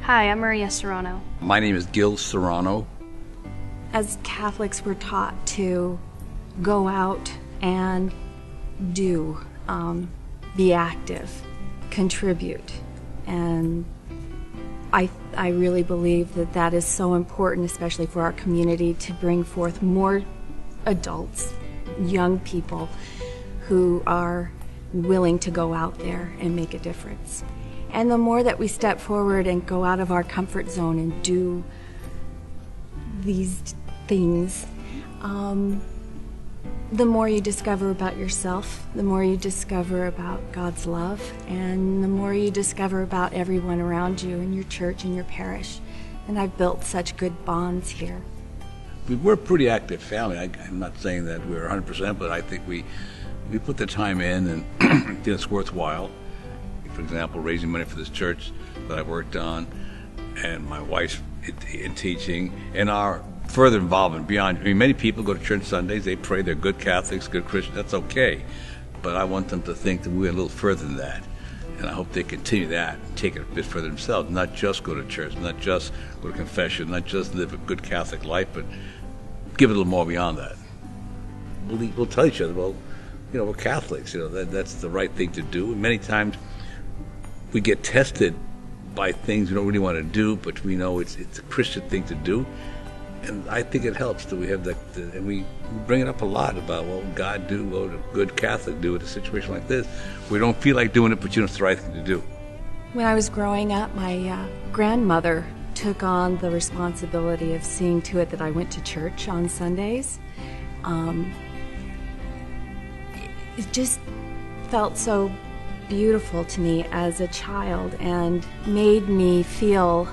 Hi, I'm Maria Serrano. My name is Gil Serrano. As Catholics, we're taught to go out and do, be active, contribute, and I really believe that that is so important, especially for our community, to bring forth more adults, young people who are willing to go out there and make a difference. And the more that we step forward and go out of our comfort zone and do these things, the more you discover about yourself, the more you discover about God's love, and the more you discover about everyone around you in your church and your parish. And I've built such good bonds here. We're a pretty active family. I'm not saying that we're 100%, but I think we put the time in and I think it's worthwhile. For example, raising money for this church that I worked on, and my wife in teaching, and our further involvement beyond. I mean, many people go to church Sundays, they pray, they're good Catholics, good Christians, that's okay. But I want them to think that we're a little further than that. And I hope they continue that, take it a bit further themselves, not just go to church, not just go to confession, not just live a good Catholic life, but give it a little more beyond that. We'll tell each other, well, you know, we're Catholics, you know, that's the right thing to do. And many times we get tested by things we don't really want to do, but we know it's a Christian thing to do. And I think it helps that we have that, and we bring it up a lot about what would God do, what would a good Catholic do in a situation like this. We don't feel like doing it, but you know it's the right thing to do. When I was growing up, my grandmother took on the responsibility of seeing to it that I went to church on Sundays. It just felt so beautiful to me as a child and made me feel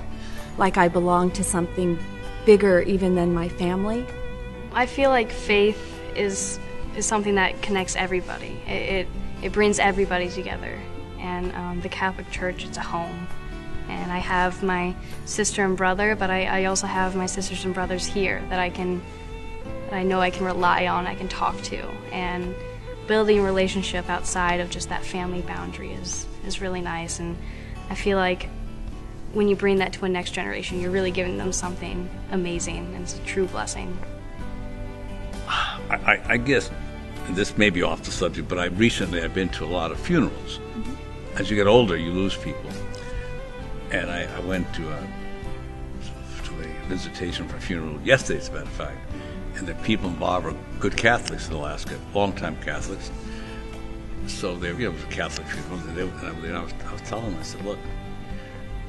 like I belonged to something bigger even than my family. I feel like faith is something that connects everybody. It brings everybody together. And the Catholic Church, it's a home. And I have my sister and brother, but I also have my sisters and brothers here that I know I can rely on, I can talk to. And building a relationship outside of just that family boundary is really nice. And I feel like when you bring that to a next generation, you're really giving them something amazing, and it's a true blessing. I guess, and this may be off the subject, but I've been to a lot of funerals. Mm-hmm. As you get older, you lose people. And I went to a visitation for a funeral yesterday, as a matter of fact, and the people involved were good Catholics in Alaska, long-time Catholics. So they were, it was a Catholic funeral, and I was telling them, I said, look,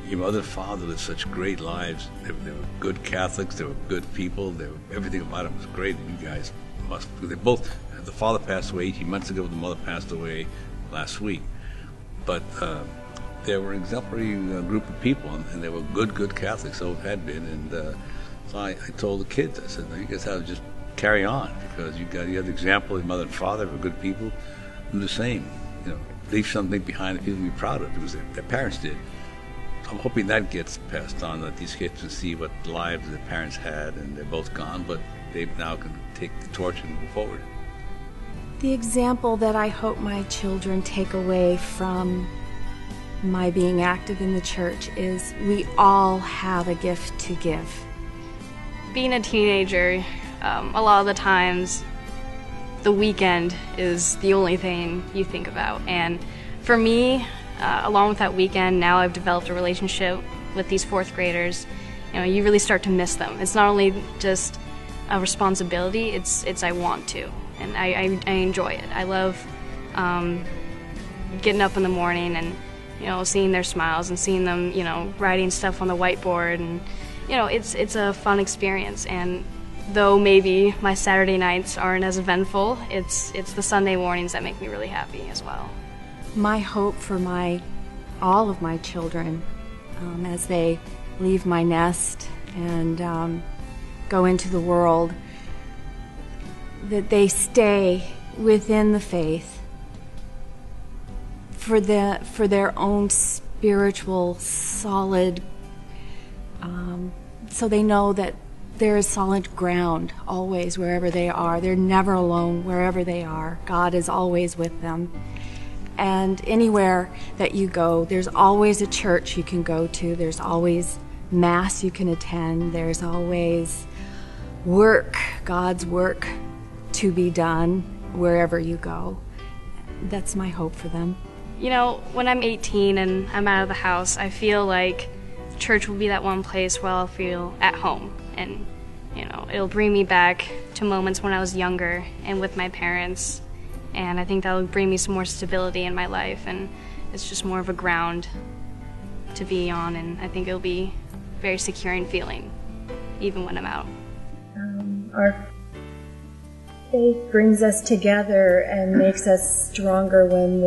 your mother and father lived such great lives. They were good Catholics. They were good people. Everything about them was great. And you guys the father passed away 18 months ago. The mother passed away last week. But they were an exemplary group of people, and they were good Catholics, so had been. And so I told the kids, I said, you guys have to just carry on, because you have the example of your mother and father were good people. Do the same. You know, leave something behind that people can be proud of, because their parents did. I'm hoping that gets passed on, that these kids can see what lives their parents had, and they're both gone, but they now can take the torch and move forward. The example that I hope my children take away from my being active in the church is we all have a gift to give. Being a teenager, a lot of the times the weekend is the only thing you think about. And for me, along with that weekend, now I've developed a relationship with these fourth graders. You know, you really start to miss them. It's not only just a responsibility, it's I want to, and I enjoy it. I love getting up in the morning and, you know, seeing their smiles and seeing them, you know, writing stuff on the whiteboard, and, you know, it's a fun experience. And though maybe my Saturday nights aren't as eventful, it's the Sunday mornings that make me really happy as well. My hope for all of my children, as they leave my nest and go into the world, that they stay within the faith for their own spiritual solid, so they know that there is solid ground always wherever they are. They're never alone wherever they are. God is always with them. And anywhere that you go, there's always a church you can go to. There's always Mass you can attend. There's always work, God's work, to be done wherever you go. That's my hope for them. You know, when I'm 18 and I'm out of the house, I feel like church will be that one place where I'll feel at home. And, you know, it'll bring me back to moments when I was younger and with my parents. And I think that'll bring me some more stability in my life. And it's just more of a ground to be on. And I think it'll be a very securing feeling, even when I'm out. Our faith brings us together and makes us stronger when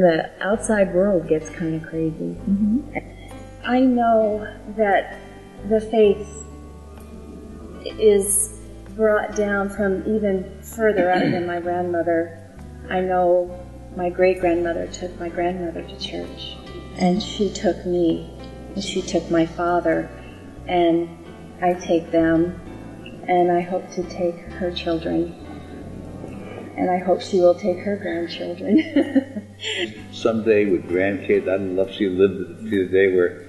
the outside world gets kind of crazy. Mm-hmm. I know that the faith is brought down from even further out than my grandmother. I know my great-grandmother took my grandmother to church, and she took me, and she took my father, and I take them, and I hope to take her children, and I hope she will take her grandchildren. Someday with grandkids, I'd love to see the day where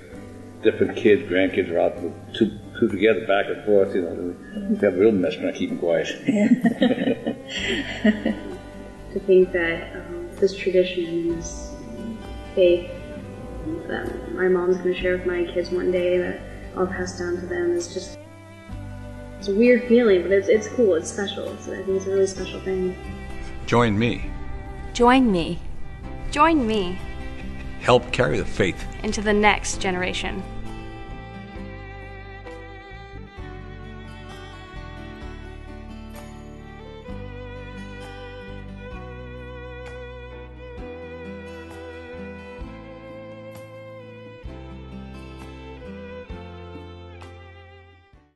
different kids, grandkids are out two together, back and forth. You know, we have a real mess trying to keep them quiet. To think that this tradition, this faith that my mom's going to share with my kids one day, that I'll pass down to them, is just, it's a weird feeling, but it's cool, it's special. So I think it's a really special thing. Join me. Join me. Join me Help carry the faith into the next generation.